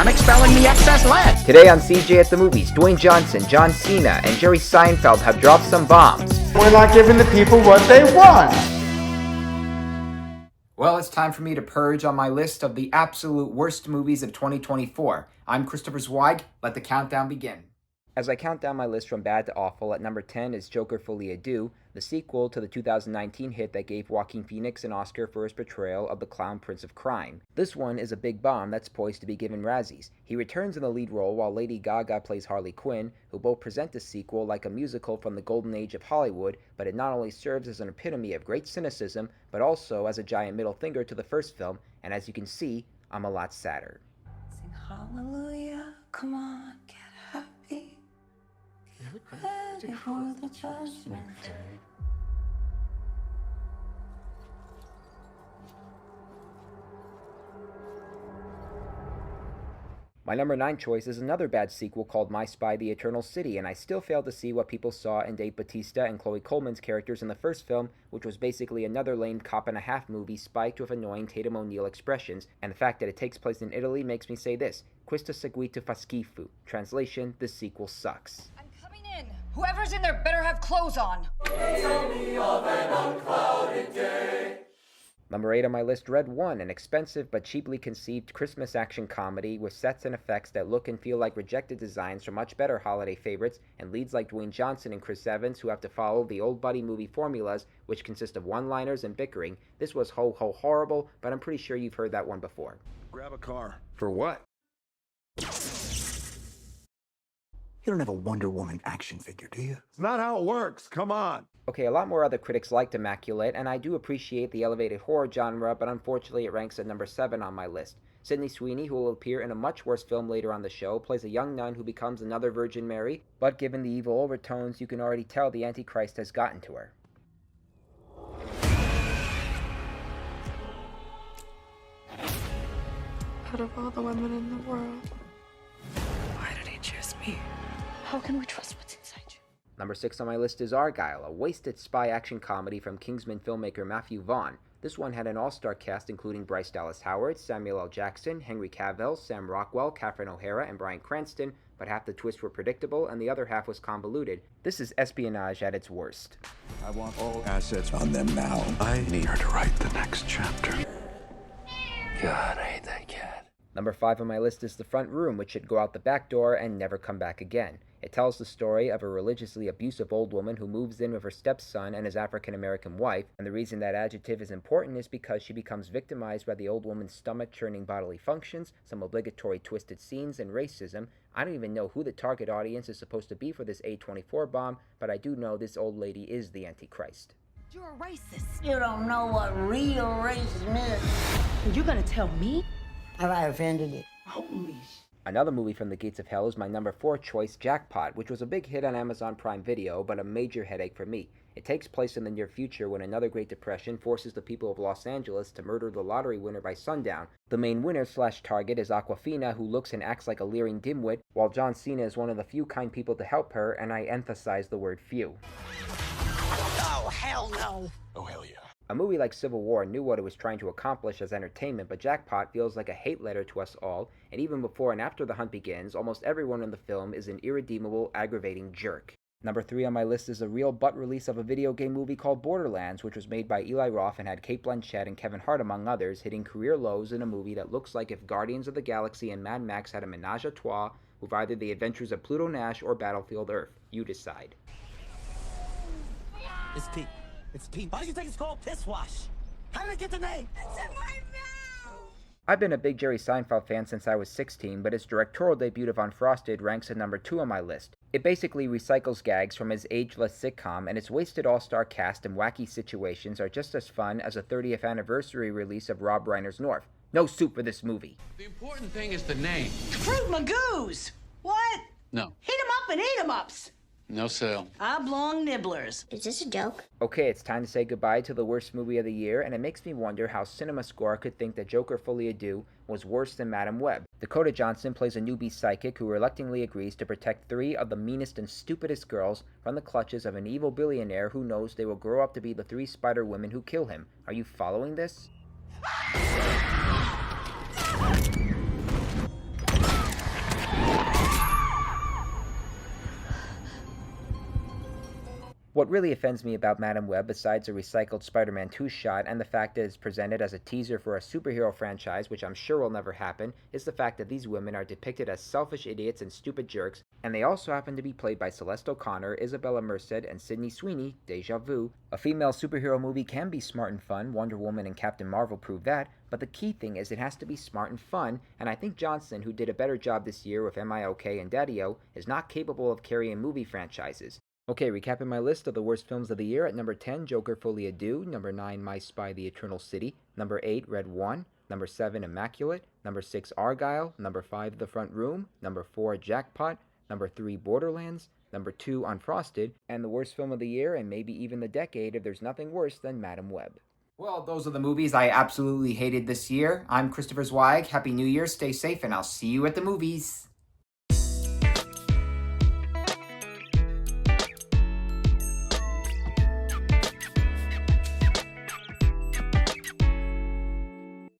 I'm expelling the excess lead. Today on CJ at the Movies, Dwayne Johnson, John Cena, and Jerry Seinfeld have dropped some bombs. We're not giving the people what they want. Well, it's time for me to purge on my list of the absolute worst movies of 2024. I'm Christopher Zweig. Let the countdown begin. As I count down my list from bad to awful, at number 10 is Joker Folie à Deux, the sequel to the 2019 hit that gave Joaquin Phoenix an Oscar for his portrayal of the clown prince of crime. This one is a big bomb that's poised to be given Razzies. He returns in the lead role while Lady Gaga plays Harley Quinn, who both present the sequel like a musical from the golden age of Hollywood, but it not only serves as an epitome of great cynicism, but also as a giant middle finger to the first film, and as you can see, I'm a lot sadder. Sing hallelujah, come on, get happy. Ready for the judgment day. My number 9 choice is another bad sequel called My Spy: The Eternal City, and I still fail to see what people saw in Dave Bautista and Chloe Coleman's characters in the first film, which was basically another lame cop-and-a-half movie spiked with annoying Tatum O'Neal expressions, and the fact that it takes place in Italy makes me say this: Questa seguito fa schifo. Translation, this sequel sucks. I'm coming in. Whoever's in there better have clothes on. Tell me of an unclouded day. Number 8 on my list, Red One, an expensive but cheaply conceived Christmas action comedy with sets and effects that look and feel like rejected designs from much better holiday favorites, and leads like Dwayne Johnson and Chris Evans who have to follow the old buddy movie formulas, which consist of one-liners and bickering. This was ho horrible, but I'm pretty sure you've heard that one before. Grab a car. For what? You don't have a Wonder Woman action figure, do you? It's not how it works. Come on. Okay, a lot more other critics liked Immaculate, and I do appreciate the elevated horror genre, but unfortunately it ranks at number 7 on my list. Sydney Sweeney, who will appear in a much worse film later on the show, plays a young nun who becomes another Virgin Mary, but given the evil overtones, you can already tell the Antichrist has gotten to her. Out of all the women in the world, why did he choose me? How can we trust what's inside you? Number 6 on my list is Argylle, a wasted spy action comedy from Kingsman filmmaker Matthew Vaughn. This one had an all-star cast including Bryce Dallas Howard, Samuel L. Jackson, Henry Cavill, Sam Rockwell, Catherine O'Hara, and Bryan Cranston, but half the twists were predictable and the other half was convoluted. This is espionage at its worst. I want all assets On them now. I need her to write the next chapter. God, I hate that cat. Number 5 on my list is The Front Room, which should go out the back door and never come back again. It tells the story of a religiously abusive old woman who moves in with her stepson and his African-American wife, and the reason that adjective is important is because she becomes victimized by the old woman's stomach-churning bodily functions, some obligatory twisted scenes, and racism. I don't even know who the target audience is supposed to be for this A24 bomb, but I do know this old lady is the Antichrist. You're a racist. You don't know what real racism is. You're gonna tell me? Have I offended you? Holy Another movie from the gates of hell is my number 4 choice, Jackpot, which was a big hit on Amazon Prime Video, but a major headache for me. It takes place in the near future when another Great Depression forces the people of Los Angeles to murder the lottery winner by sundown. The main winner/target is Awkwafina, who looks and acts like a leering dimwit, while John Cena is one of the few kind people to help her, and I emphasize the word few. Oh, hell no. Oh, hell yeah. A movie like Civil War knew what it was trying to accomplish as entertainment, but Jackpot feels like a hate letter to us all, and even before and after the hunt begins, almost everyone in the film is an irredeemable, aggravating jerk. Number 3 on my list is a real butt release of a video game movie called Borderlands, which was made by Eli Roth and had Cate Blanchett and Kevin Hart among others, hitting career lows in a movie that looks like if Guardians of the Galaxy and Mad Max had a menage a trois with either the adventures of Pluto Nash or Battlefield Earth. You decide. It's Pete. It's Pete. Why do you think it's called Piss Wash? How did it get the name? It's in my mouth. I've been a big Jerry Seinfeld fan since I was 16, but his directorial debut of Unfrosted ranks at number 2 on my list. It basically recycles gags from his ageless sitcom, and its wasted all-star cast and wacky situations are just as fun as a 30th anniversary release of Rob Reiner's North. No soup for this movie. The important thing is the name. Fruit Magoos! What? No. Heat 'em up and eat 'em ups! No sale. Oblong nibblers. Is this a joke? Okay, it's time to say goodbye to the worst movie of the year, and it makes me wonder how CinemaScore could think that Joker Folie à Deux was worse than Madam Web. Dakota Johnson plays a newbie psychic who reluctantly agrees to protect 3 of the meanest and stupidest girls from the clutches of an evil billionaire who knows they will grow up to be the 3 spider women who kill him. Are you following this? What really offends me about Madame Web, besides a recycled Spider-Man 2 shot and the fact that it's presented as a teaser for a superhero franchise, which I'm sure will never happen, is the fact that these women are depicted as selfish idiots and stupid jerks, and they also happen to be played by Celeste O'Connor, Isabella Merced, and Sydney Sweeney, Deja Vu. A female superhero movie can be smart and fun, Wonder Woman and Captain Marvel prove that, but the key thing is it has to be smart and fun, and I think Johnson, who did a better job this year with MILK and Daddy-O, is not capable of carrying movie franchises. Okay, recapping my list of the worst films of the year. At number 10, Joker Folie à Deux. Number 9, My Spy the Eternal City. Number 8, Red One. Number 7, Immaculate. Number 6, Argyle. Number 5, The Front Room. Number 4, Jackpot. Number 3, Borderlands. Number 2, Unfrosted. And the worst film of the year, and maybe even the decade, if there's nothing worse than Madame Web. Well, those are the movies I absolutely hated this year. I'm Christopher Zweig. Happy New Year, stay safe, and I'll see you at the movies.